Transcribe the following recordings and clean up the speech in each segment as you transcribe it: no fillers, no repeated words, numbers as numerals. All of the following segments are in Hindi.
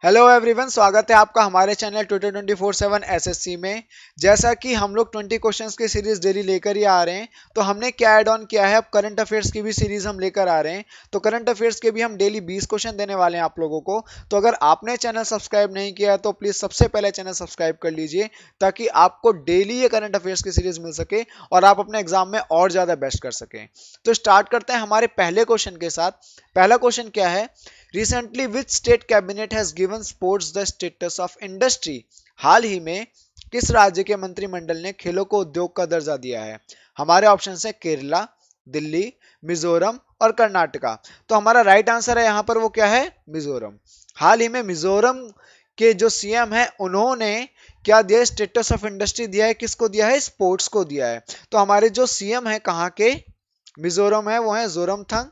हेलो एवरीवन, स्वागत है आपका हमारे चैनल ट्विटर 24/7 एसएससी में। जैसा कि हम लोग 20 क्वेश्चंस की सीरीज डेली लेकर ही आ रहे हैं, तो हमने क्या ऐड ऑन किया है, अब करंट अफेयर्स की भी सीरीज हम लेकर आ रहे हैं। तो करंट अफेयर्स के भी हम डेली 20 क्वेश्चन देने वाले हैं आप लोगों को। तो अगर आपने चैनल सब्सक्राइब नहीं किया है तो प्लीज सबसे पहले चैनल सब्सक्राइब कर लीजिए, ताकि आपको डेली ये करंट अफेयर्स की सीरीज मिल सके और आप अपने एग्जाम में और ज्यादा बेस्ट कर सकें। तो स्टार्ट करते हैं हमारे पहले क्वेश्चन के साथ। पहला क्वेश्चन क्या है? Recently, which state cabinet has given sports the status of industry? हाल ही में किस राज्य के मंत्रिमंडल ने खेलों को उद्योग का दर्जा दिया है? हमारे ऑप्शन है केरला, दिल्ली, मिजोरम और कर्नाटका। तो हमारा राइट आंसर है यहाँ पर वो क्या है? मिजोरम। हाल ही में मिजोरम के जो सीएम है उन्होंने क्या दिया? स्टेटस ऑफ इंडस्ट्री दिया है। किसको दिया है? स्पोर्ट्स को दिया है। तो हमारे जो सीएम है कहाँ के? मिजोरम है, वो है जोरमथंग।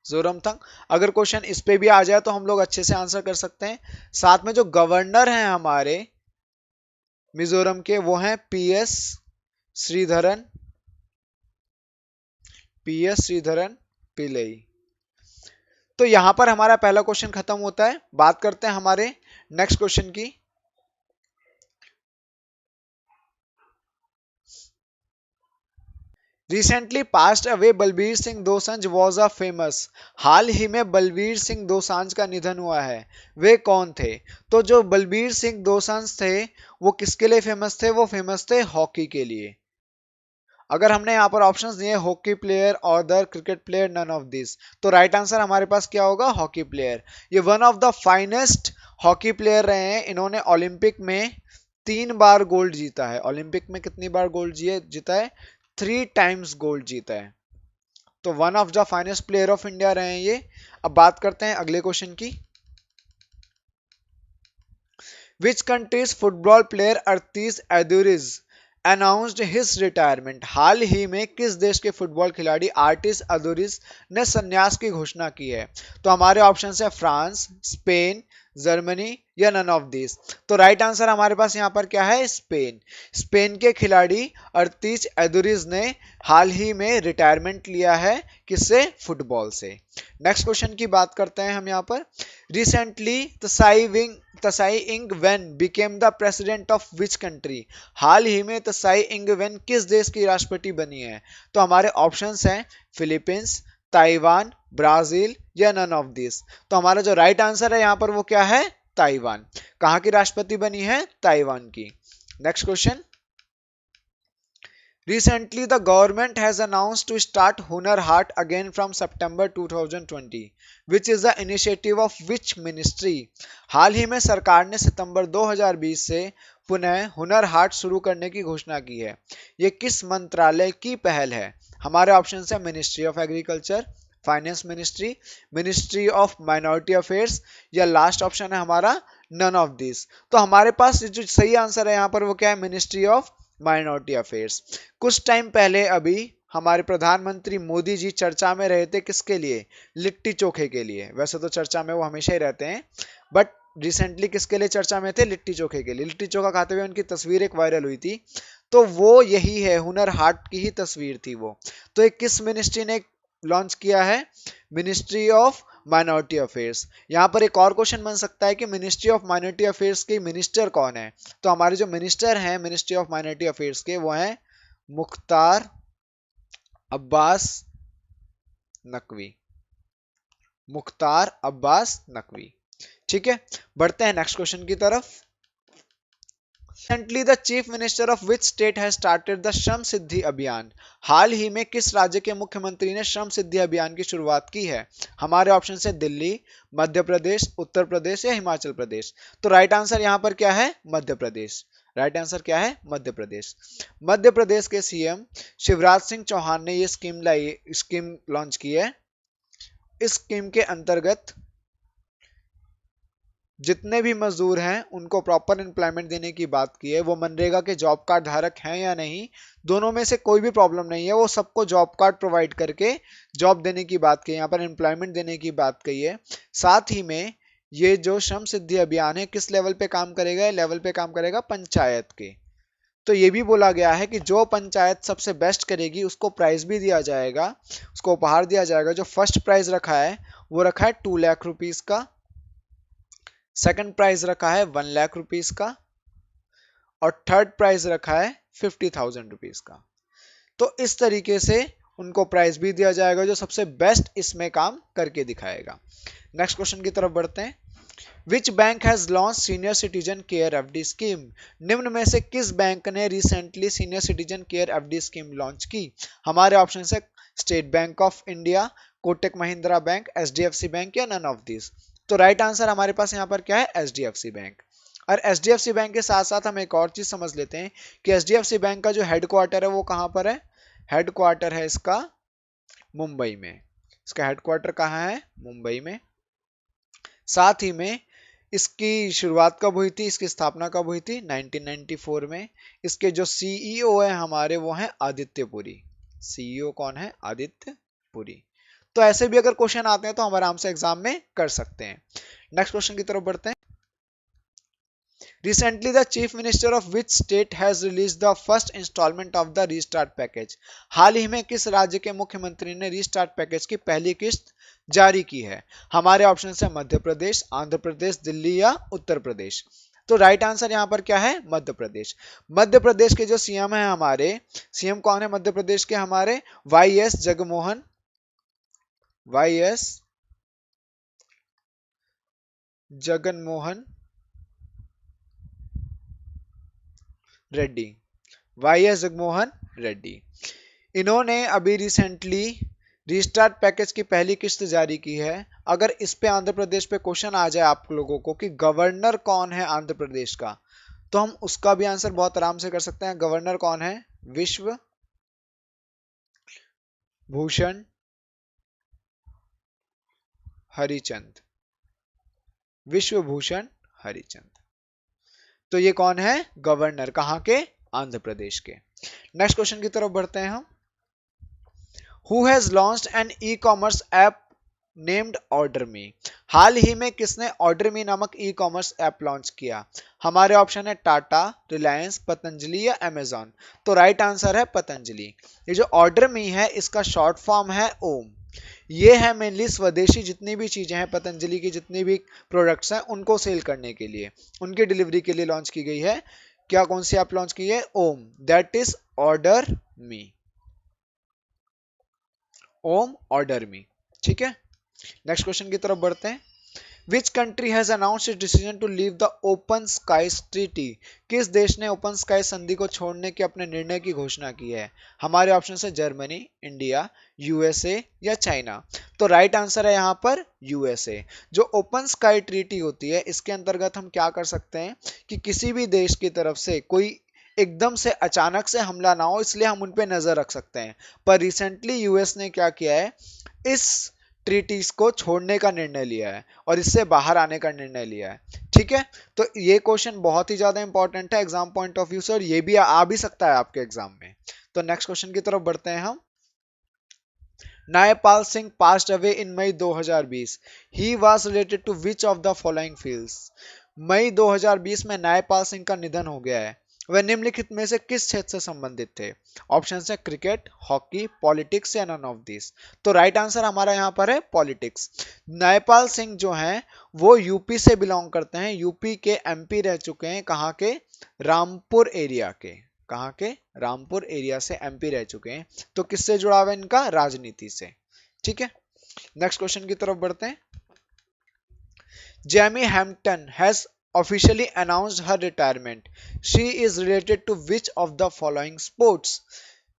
जोरमथंग। अगर क्वेश्चन इस पे भी आ जाए तो हम लोग अच्छे से आंसर कर सकते हैं। साथ में जो गवर्नर हैं हमारे मिजोरम के, वो हैं श्रीधरन पीएस श्रीधरन पिल्लई। तो यहां पर हमारा पहला क्वेश्चन खत्म होता है। बात करते हैं हमारे नेक्स्ट क्वेश्चन की। Recently passed away Balbir Singh Dosanjh was a famous. हाल ही में बलबीर सिंह दोसांझ का निधन हुआ है, वे कौन थे? तो जो बलबीर सिंह दोसांझ थे वो किसके लिए फेमस थे? वो फेमस थे हॉकी के लिए। अगर हमने यहाँ पर ऑप्शंस दिए हॉकी प्लेयर और the cricket player, none of this, तो राइट आंसर हमारे पास क्या होगा? Hockey player. ये one of the finest hockey player रहे हैं। इन्होंने ओलंपिक में 3 बार गोल्ड जीता है। ओलंपिक में कितनी बार गोल्ड जीता है? 3 टाइम्स गोल्ड जीता है। तो one of the finest player of India रहे हैं ये। अब बात करते हैं अगले क्वेश्चन की। Which countries football player Aritz Aduriz announced his retirement? हाल ही में किस देश के फुटबॉल खिलाड़ी आर्टिस अदुरिस ने संन्यास की घोषणा की है? तो हमारे ऑप्शन है फ्रांस, स्पेन, जर्मनी या नन ऑफ दिस। तो राइट आंसर हमारे पास यहाँ पर क्या है? स्पेन। स्पेन के खिलाड़ी अर्तीस एदुरिज ने हाल ही में रिटायरमेंट लिया है। किससे? फुटबॉल से। नेक्स्ट क्वेश्चन की बात करते हैं हम यहाँ पर। Recently Tsai Ing Wen became the president of which country? हाल ही में तसाई इंग वेन किस देश की राष्ट्रपति बनी है? तो हमारे ऑप्शंस हैं फिलीपींस, ताइवान, ब्राजील या नन ऑफ दिस। तो हमारा जो राइट आंसर है यहाँ पर वो क्या है? ताइवान। कहाँ की राष्ट्रपति बनी है? ताइवान की। Next question. Recently, the government has announced to start Hunar Haat again from September 2020, which is the initiative of which ministry? हाल ही में सरकार ने सितंबर 2020 से पुनः हुनर हाट शुरू करने की घोषणा की है। ये किस मंत्रालय की पहल है? हमारे ऑप्शन है ministry of agriculture, finance ministry, ministry of minority affairs या लास्ट ऑप्शन है हमारा नन ऑफ दिस। तो हमारे पास जो सही आंसर है यहाँ पर वो क्या है? Ministry of minority affairs. कुछ टाइम पहले अभी हमारे प्रधानमंत्री मोदी जी चर्चा में रहे थे। किसके लिए? लिट्टी चोखे के लिए। वैसे तो चर्चा में वो हमेशा ही रहते हैं, बट रिसेंटली किसके लिए चर्चा में थे? लिट्टी चोखे के लिए। लिट्टी चोखा खाते हुए उनकी तस्वीर एक वायरल हुई थी, तो वो यही है, हुनर हाट की ही तस्वीर थी वो। तो एक किस मिनिस्ट्री ने लॉन्च किया है? Ministry of minority affairs. यहाँ पर एक और क्वेश्चन बन सकता है कि मिनिस्ट्री ऑफ माइनॉरिटी अफेयर्स के मिनिस्टर कौन है? तो हमारे जो मिनिस्टर हैं मिनिस्ट्री ऑफ माइनॉरिटी अफेयर्स के, वो हैं मुख्तार अब्बास नकवी। मुख्तार अब्बास नकवी। ठीक है, बढ़ते हैं नेक्स्ट क्वेश्चन की तरफ। Recently, the Chief Minister of which state has started the श्रम सिद्धि अभियान? हाल ही में किस राज्य के मुख्यमंत्री ने श्रम सिद्धि अभियान की शुरुआत की है? हमारे ऑप्शन है दिल्ली, मध्य प्रदेश, उत्तर प्रदेश या हिमाचल प्रदेश। तो राइट आंसर यहाँ पर क्या है? मध्य प्रदेश। राइट आंसर क्या है? मध्य प्रदेश। मध्य प्रदेश के सीएम शिवराज सिंह चौहान ने ये स्कीम लॉन्च की है। इस स्कीम के अंतर्गत जितने भी मजदूर हैं उनको प्रॉपर एम्प्लॉयमेंट देने की बात की है। वो मनरेगा के जॉब कार्ड धारक हैं या नहीं, दोनों में से कोई भी प्रॉब्लम नहीं है, वो सबको जॉब कार्ड प्रोवाइड करके जॉब देने की बात की है, यहाँ पर एम्प्लॉयमेंट देने की बात कही है। साथ ही में ये जो श्रम सिद्धि अभियान है किस लेवल पे काम करेगा? लेवल पे काम करेगा पंचायत के। तो ये भी बोला गया है कि जो पंचायत सबसे बेस्ट करेगी उसको प्राइज भी दिया जाएगा, उसको उपहार दिया जाएगा। जो फर्स्ट प्राइज रखा है वो रखा है 2 लाख रुपीज का। सेकंड प्राइज रखा है 1 लाख रुपीज का और थर्ड प्राइज रखा है 50,000 रुपीज का। तो इस तरीके से उनको प्राइज भी दिया जाएगा जो सबसे बेस्ट इसमें काम करके दिखाएगा। नेक्स्ट क्वेश्चन की तरफ बढ़ते हैं। Which bank has launch senior citizen care FD scheme? निम्न में से किस बैंक ने recently senior citizen care FD scheme launch की? हमारे ऑप्शन है state bank of India, Kotak Mahindra bank, HDFC bank या नन ऑफ दिस। तो राइट आंसर हमारे पास यहाँ पर क्या है? HDFC bank. और एचडीएफसी बैंक के साथ साथ हम एक और चीज समझ लेते हैं कि एचडीएफसी बैंक का जो हेडक्वार्टर है वो कहां पर है? हेडक्वार्टर है इसका मुंबई में। इसका हेडक्वार्टर कहाँ है? मुंबई में। साथ ही में इसकी शुरुआत कब हुई थी, इसकी स्थापना कब हुई थी? 1994 में। इसके जो सीईओ है हमारे वो हैं आदित्य पुरी। सीईओ कौन है? आदित्य पुरी। तो ऐसे भी अगर क्वेश्चन आते हैं तो हम आराम से एग्जाम में कर सकते हैं। नेक्स्ट क्वेश्चन की तरफ बढ़ते हैं। Recently, the Chief Minister of which state has released the first installment of the Restart Package? हाल ही में किस राज्य के मुख्यमंत्री ने रीस्टार्ट पैकेज की पहली किस्त जारी की है? हमारे ऑप्शन है मध्य प्रदेश, आंध्र प्रदेश, दिल्ली या उत्तर प्रदेश। तो राइट आंसर यहाँ पर क्या है? मध्य प्रदेश। मध्य प्रदेश के जो सीएम है हमारे, सीएम कौन है मध्य प्रदेश के? हमारे Y S Jaganmohan, Y S Jaganmohan Reddy, Y S Jaganmohan Reddy. इन्होंने अभी रिसेंटली रीस्टार्ट पैकेज की पहली किस्त जारी की है। अगर इस पे आंध्र प्रदेश पे क्वेश्चन आ जाए आप लोगों को कि गवर्नर कौन है आंध्र प्रदेश का, तो हम उसका भी आंसर बहुत आराम से कर सकते हैं। गवर्नर कौन है? विश्व भूषण हरिचंद, विश्व भूषण हरिचंद। तो ये कौन है? गवर्नर। कहां के? आंध्र प्रदेश के। नेक्स्ट क्वेश्चन की तरफ बढ़ते हैं हम। Who has launched an e-commerce app named OrderMe? हाल ही में किसने OrderMe नामक ई कॉमर्स ऐप लॉन्च किया? हमारे ऑप्शन है टाटा, रिलायंस, पतंजलि या अमेजॉन। तो राइट आंसर है पतंजलि। ये जो OrderMe है इसका शॉर्ट फॉर्म है ओम। ये है मेनली स्वदेशी जितनी भी चीजें हैं, पतंजलि की जितनी भी प्रोडक्ट्स हैं उनको सेल करने के लिए, उनकी डिलीवरी के लिए लॉन्च की गई है। क्या कौन सी ऐप लॉन्च की है? Om, that is order me. Om order me. ठीक है, नेक्स्ट क्वेश्चन की तरफ बढ़ते हैं। Which country has announced its decision to leave the Open Skies Treaty? किस देश ने ओपन स्काई संधि को छोड़ने के अपने निर्णय की घोषणा की है? हमारे ऑप्शन है जर्मनी, इंडिया, यूएसए या चाइना। तो राइट आंसर है यहाँ पर यूएसए। जो ओपन स्काई ट्रीटी होती है इसके अंतर्गत हम क्या कर सकते हैं कि किसी भी देश की तरफ से कोई एकदम से अचानक से हमला ना हो, इसलिए हम उन पे नजर रख सकते हैं। पर रिसेंटली यूएस ने क्या किया है, इस ट्रीटीज को छोड़ने का निर्णय लिया है और इससे बाहर आने का निर्णय लिया है। ठीक है, तो ये क्वेश्चन बहुत ही ज्यादा इंपॉर्टेंट है एग्जाम पॉइंट ऑफ व्यू से और ये भी आ भी सकता है आपके एग्जाम में। तो नेक्स्ट क्वेश्चन की तरफ बढ़ते हैं हम। Naipal Singh passed away in May 2020. He was related to which of the following fields? मई 2020 में नायपाल सिंह का निधन हो गया है। वह निम्नलिखित में से किस क्षेत्र से संबंधित थे? ऑप्शन है क्रिकेट, हॉकी, पॉलिटिक्स या नन ऑफ दिस। तो राइट आंसर हमारा यहाँ पर है पॉलिटिक्स। नायपाल सिंह जो हैं वो यूपी से बिलोंग करते हैं, यूपी के एमपी रह चुके हैं। कहाँ के? रामपुर एरिया के। कहाँ के? रामपुर एरिया से एमपी रह चुके हैं। तो किससे जुड़ा हुआ है इनका? राजनीति से। ठीक है, नेक्स्ट क्वेश्चन की तरफ बढ़ते हैं। Jamie Hampton has officially announced her retirement. She is related to which of the following sports?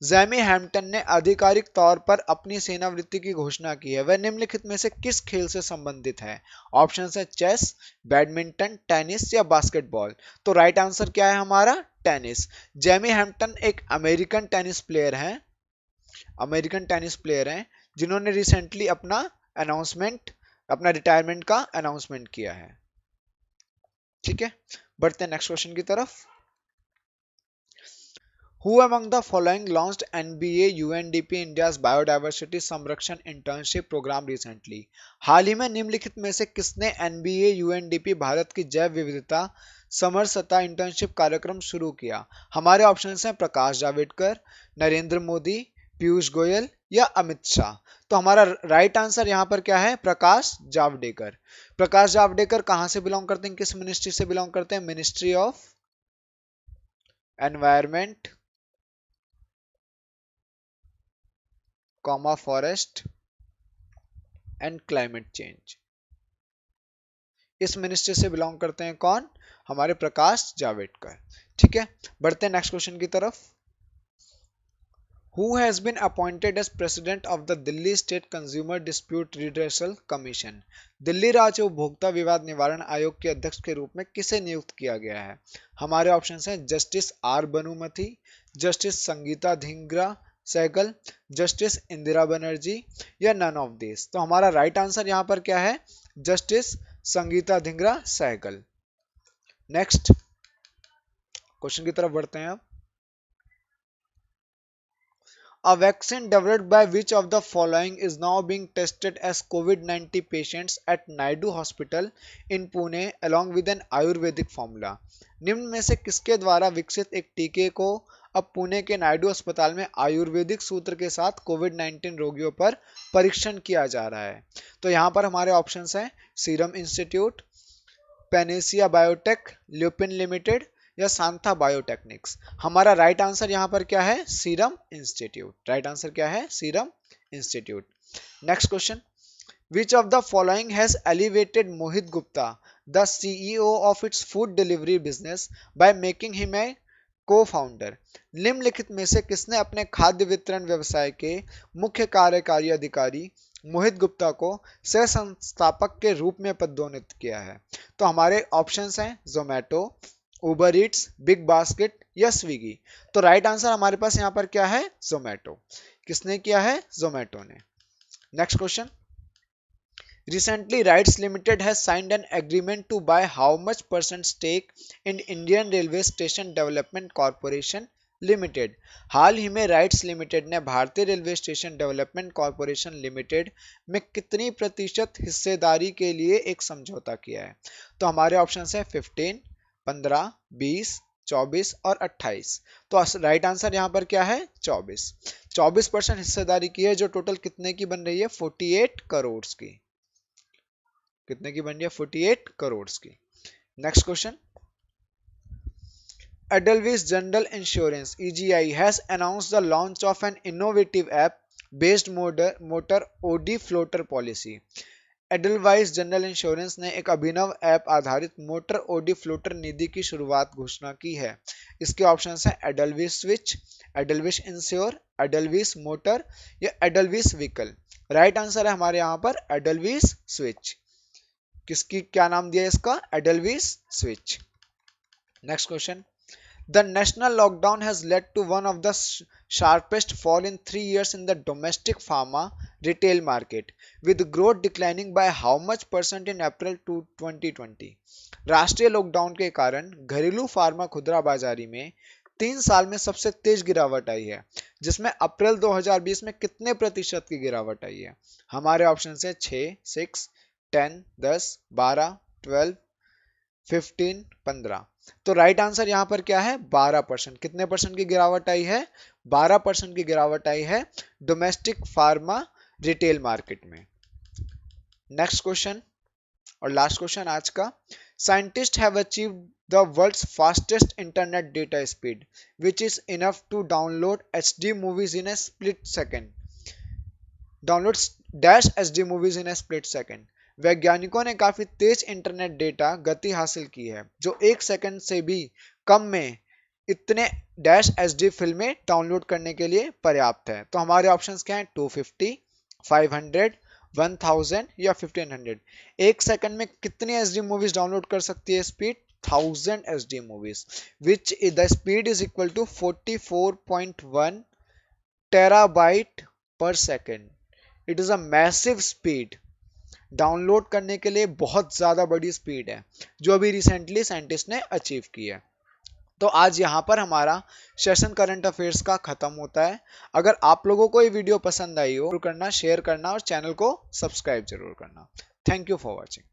Jamie Hampton ने आधिकारिक तौर पर अपनी सेवानिवृत्ति की घोषणा की है। वह निम्नलिखित में से किस खेल से संबंधित है? ऑप्शन है चेस, बैडमिंटन, टेनिस या बास्केटबॉल। तो राइट आंसर क्या है हमारा? टेनिस। जेमी हैम्पटन एक अमेरिकन टेनिस प्लेयर हैं, अमेरिकन टेनिस प्लेयर हैं जिन्होंने रिसेंटली अपना रिटायरमेंट का अनाउंसमेंट किया है। ठीक है, बढ़ते हैं नेक्स्ट क्वेश्चन की तरफ। Who among the following launched NBA UNDP India's Biodiversity संरक्षण इंटर्नशिप प्रोग्राम recently? हाल ही में निम्नलिखित में से किसने NBA UNDP भारत की जैव विविधता समरसता इंटर्नशिप कार्यक्रम शुरू किया? हमारे ऑप्शंस हैं प्रकाश जावड़ेकर, नरेंद्र मोदी, पीयूष गोयल या अमित शाह? तो हमारा राइट आंसर यहाँ पर क्या है? प्रकाश जावड़ेकर। प्रकाश जावड़ेकर कहां से बिलोंग करते हैं, किस मिनिस्ट्री से बिलोंग करते हैं? Ministry of environment comma forest and climate change. इस मिनिस्ट्री से बिलोंग करते हैं कौन? हमारे प्रकाश जावड़ेकर। ठीक है, बढ़ते हैं नेक्स्ट क्वेश्चन की तरफ। Who has been appointed as president of the Delhi State Consumer Dispute Redressal Commission? Delhi राज्य उपभोक्ता विवाद निवारण आयोग के अध्यक्ष के रूप में किसे नियुक्त किया गया है? हमारे ऑप्शन हैं justice R Banumathi, justice Sangeeta Dhingra Sehgal, justice Indira Banerjee या नन ऑफ दिस। तो हमारा राइट आंसर यहाँ पर क्या है? Justice Sangeeta Dhingra Sehgal. Next question की तरफ बढ़ते हैं अब। A vaccine developed by which of the following is now being tested as COVID-19 patients at Naidu Hospital in Pune along with an Ayurvedic formula? निम्न में से किसके द्वारा विकसित एक टीके को अब पुणे के नायडू अस्पताल में आयुर्वेदिक सूत्र के साथ कोविड-19 रोगियों पर परीक्षण किया जा रहा है? तो यहाँ पर हमारे ऑप्शंस हैं serum institute, Panacea biotech, lupin limited या सांथा बायोटेक्निक्स। हमारा राइट आंसर यहाँ पर क्या है? Serum institute. राइट आंसर क्या है? Serum institute. Next question, which of the following has elevated Mohit Gupta the CEO of its food delivery business by making him a co-founder? निम्नलिखित में से किसने अपने खाद्य वितरण व्यवसाय के मुख्य कार्यकारी अधिकारी मोहित गुप्ता को सह संस्थापक के रूप में पदोन्नत किया है? तो हमारे ऑप्शंस हैं जोमेटो, उबर ईट्स, बिग बास्केट या स्विगी। तो राइट आंसर हमारे पास यहाँ पर क्या है? जोमेटो। किसने किया है? जोमेटो ने। Next question, recently RITES limited has signed an agreement to buy how much percent stake in Indian Railway Station Development Corporation Limited? हाल ही में राइट्स लिमिटेड ने भारतीय Railway Station Development Corporation Limited में कितनी प्रतिशत हिस्सेदारी के लिए एक समझौता किया है? तो हमारे ऑप्शन है 15, 15, 20, 24 और 28। तो राइट आंसर यहाँ पर क्या है? 24। 24% हिस्सेदारी की है, जो टोटल कितने की बन रही है? 48 करोड़ की। कितने की बन रही है? 48 करोड़ की। Next question, Edelweiss General Insurance (EGI) has announced the launch of an innovative app-based motor OD floater policy. Edelweiss general insurance ने एक अभिनव ऐप आधारित मोटर ओडी फ्लोटर निधि की शुरुआत घोषणा की है। इसके ऑप्शंस हैं एडलविस स्विच, एडलविस इंश्योर, एडलविस मोटर या एडलविस व्हीकल। राइट आंसर है हमारे यहाँ पर एडलविस स्विच। किसकी क्या नाम दिया इसका? Edelweiss switch. Next question, The national lockdown has led to one of the sharpest fall in 3 years in the domestic pharma retail market, with growth declining by how much percent in April 2020? राष्ट्रीय लॉकडाउन के कारण घरेलू फार्मा खुदरा बाजारी में 3 साल में सबसे तेज गिरावट आई है, जिसमें अप्रैल 2020 में कितने प्रतिशत की गिरावट आई है? हमारे ऑप्शन है 6, 6, 10, 10, 12, 12, 15, 15। तो राइट आंसर यहाँ पर क्या है? 12%। कितने परसेंट की गिरावट आई है? 12% की गिरावट आई है डोमेस्टिक फार्मा रिटेल मार्केट में। नेक्स्ट क्वेश्चन और लास्ट क्वेश्चन आज का, scientist have achieved the world's fastest internet data speed which is enough to download HD movies in a split second. Download dash HD movies in a split second. वैज्ञानिकों ने काफी तेज इंटरनेट डेटा गति हासिल की है, जो 1 सेकंड से भी कम में इतने डैश HD फिल्में डाउनलोड करने के लिए पर्याप्त है। तो हमारे ऑप्शंस क्या हैं? 250, 500, 1000 या 1500। 1 सेकंड में कितनी HD मूवीज डाउनलोड कर सकती है speed? 1000 HD movies, which the speed is equal to 44.1 terabyte per second. It is a massive speed. Download करने के लिए बहुत ज्यादा बड़ी स्पीड है, जो अभी रिसेंटली साइंटिस्ट ने अचीव की है। तो आज यहाँ पर हमारा सेशन करंट अफेयर्स का खत्म होता है। अगर आप लोगों को ये वीडियो पसंद आई हो तो करना, शेयर करना और चैनल को सब्सक्राइब जरूर करना। Thank you for watching.